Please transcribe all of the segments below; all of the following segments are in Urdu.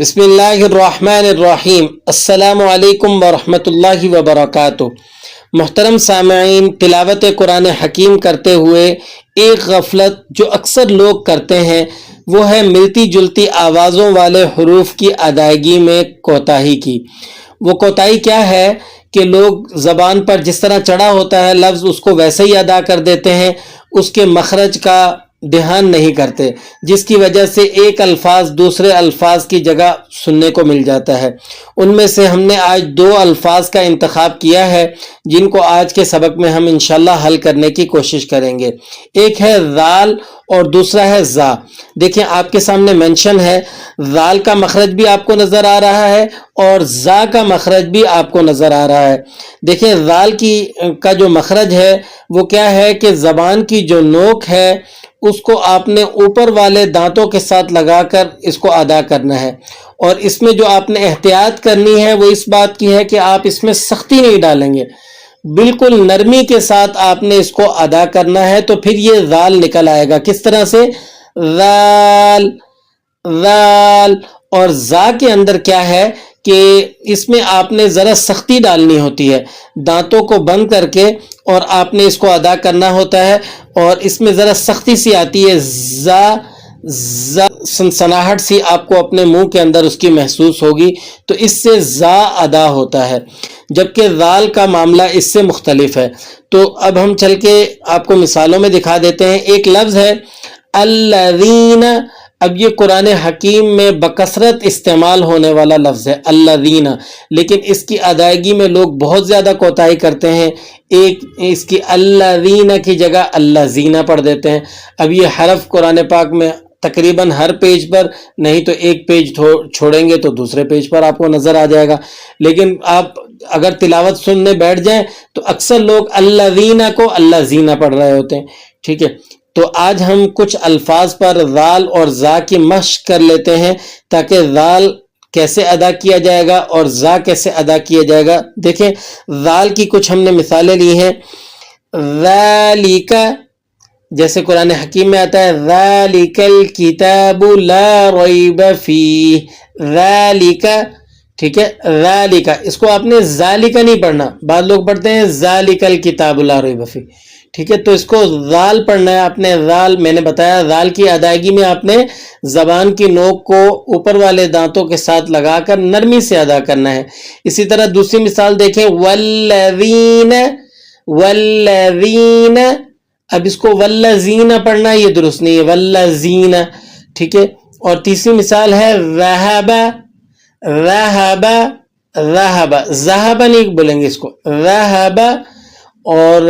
بسم اللہ الرحمن الرحیم۔ السلام علیکم ورحمۃ اللہ وبرکاتہ۔ محترم سامعین، تلاوت قرآن حکیم کرتے ہوئے ایک غفلت جو اکثر لوگ کرتے ہیں وہ ہے ملتی جلتی آوازوں والے حروف کی ادائیگی میں کوتاہی کی۔ وہ کوتاہی کیا ہے کہ لوگ زبان پر جس طرح چڑھا ہوتا ہے لفظ اس کو ویسے ہی ادا کر دیتے ہیں، اس کے مخرج کا دھیان نہیں کرتے، جس کی وجہ سے ایک الفاظ دوسرے الفاظ کی جگہ سننے کو مل جاتا ہے۔ ان میں سے ہم نے آج دو الفاظ کا انتخاب کیا ہے جن کو آج کے سبق میں ہم انشاءاللہ حل کرنے کی کوشش کریں گے۔ ایک ہے ذال اور دوسرا ہے زا۔ دیکھیں آپ کے سامنے مینشن ہے، ذال کا مخرج بھی آپ کو نظر آ رہا ہے اور زا کا مخرج بھی آپ کو نظر آ رہا ہے۔ دیکھیں ذال کا جو مخرج ہے وہ کیا ہے کہ زبان کی جو نوک ہے اس کو آپ نے اوپر والے دانتوں کے ساتھ لگا کر اس کو ادا کرنا ہے، اور اس میں جو آپ نے احتیاط کرنی ہے وہ اس بات کی ہے کہ آپ اس میں سختی نہیں ڈالیں گے، بالکل نرمی کے ساتھ آپ نے اس کو ادا کرنا ہے، تو پھر یہ ذال نکل آئے گا۔ کس طرح سے؟ ذال ذال۔ اور زا کے اندر کیا ہے کہ اس میں آپ نے ذرا سختی ڈالنی ہوتی ہے، دانتوں کو بند کر کے اور آپ نے اس کو ادا کرنا ہوتا ہے، اور اس میں ذرا سختی سی آتی ہے، سنسناہٹ سی آپ کو اپنے منہ کے اندر اس کی محسوس ہوگی، تو اس سے زا ادا ہوتا ہے، جبکہ ذال کا معاملہ اس سے مختلف ہے۔ تو اب ہم چل کے آپ کو مثالوں میں دکھا دیتے ہیں۔ ایک لفظ ہے الذین۔ اب یہ قرآن حکیم میں بکثرت استعمال ہونے والا لفظ ہے الذین، لیکن اس کی ادائیگی میں لوگ بہت زیادہ کوتاہی کرتے ہیں، ایک اس کی الذین کی جگہ الذین پڑھ دیتے ہیں۔ اب یہ حرف قرآن پاک میں تقریباً ہر پیج پر، نہیں تو ایک پیج چھوڑیں گے تو دوسرے پیج پر آپ کو نظر آ جائے گا، لیکن آپ اگر تلاوت سننے بیٹھ جائیں تو اکثر لوگ الذین کو الذین پڑھ رہے ہوتے ہیں، ٹھیک ہے۔ تو آج ہم کچھ الفاظ پر ذال اور زا کی مشق کر لیتے ہیں تاکہ ذال کیسے ادا کیا جائے گا اور زا کیسے ادا کیا جائے گا۔ دیکھیں ذال کی کچھ ہم نے مثالیں لی ہیں۔ ذالک، جیسے قرآن حکیم میں آتا ہے ذالک الکتاب لا ریب فیہ، ذالک، ٹھیک ہے، ذالک، اس کو آپ نے ذالک نہیں پڑھنا، بعض لوگ پڑھتے ہیں ذالک الکتاب لا ریب فیہ، ٹھیک ہے، تو اس کو ذال پڑھنا ہے آپ نے۔ ذال میں نے بتایا، ذال کی ادائیگی میں آپ نے زبان کی نوک کو اوپر والے دانتوں کے ساتھ لگا کر نرمی سے ادا کرنا ہے۔ اسی طرح دوسری مثال دیکھیں، والذین، والذین، اب اس کو والذین پڑھنا یہ درست نہیں ہے، والذین، ٹھیک ہے۔ اور تیسری مثال ہے ذہب، ذہب، ذہب، ذہب نہیں بولیں گے اس کو، ذہب، اور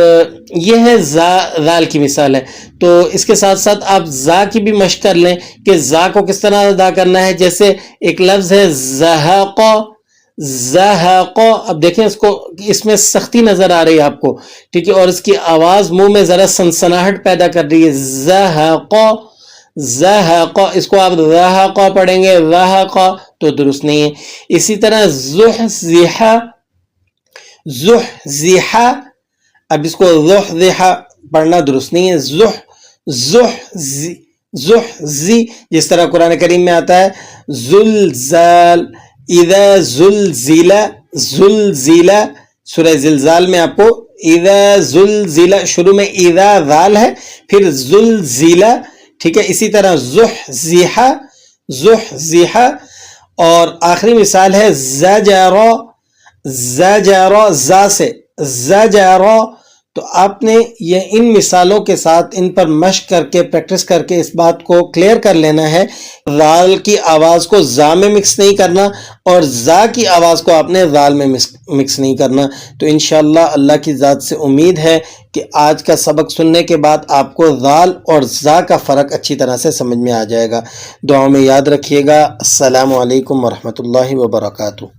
یہ ہے ذال کی مثال ہے۔ تو اس کے ساتھ ساتھ آپ زا کی بھی مشق کر لیں کہ زا کو کس طرح ادا کرنا ہے۔ جیسے ایک لفظ ہے زہق، زہق، اب دیکھیں اس میں سختی نظر آ رہی ہے آپ کو، ٹھیک ہے، اور اس کی آواز منہ میں ذرا سنسناہٹ پیدا کر رہی ہے، زہق، زہق، اس کو آپ زہق پڑھیں گے، زہق تو درست نہیں ہے۔ اسی طرح زحزح، زحزح، اب اس کو زحزح پڑھنا درست نہیں ہے، زحزی، جس طرح قرآن کریم میں آتا ہے زلزال، اذا زلزل، زلزل، سورہ زلزال میں آپ کو اذا زلزل، شروع میں اذا ذال ہے پھر زلزل، ٹھیک ہے۔ اسی طرح زحزح، زحزح، اور آخری مثال ہے زجر، زجر، زا سے زجر۔ تو آپ نے یہ ان مثالوں کے ساتھ ان پر مشق کر کے پریکٹس کر کے اس بات کو کلیئر کر لینا ہے، ذال کی آواز کو زا میں مکس نہیں کرنا اور زا کی آواز کو آپ نے ذال میں مکس نہیں کرنا۔ تو انشاءاللہ اللہ کی ذات سے امید ہے کہ آج کا سبق سننے کے بعد آپ کو ذال اور زا کا فرق اچھی طرح سے سمجھ میں آ جائے گا۔ دعاؤں میں یاد رکھیے گا۔ السلام علیکم ورحمۃ اللہ وبرکاتہ۔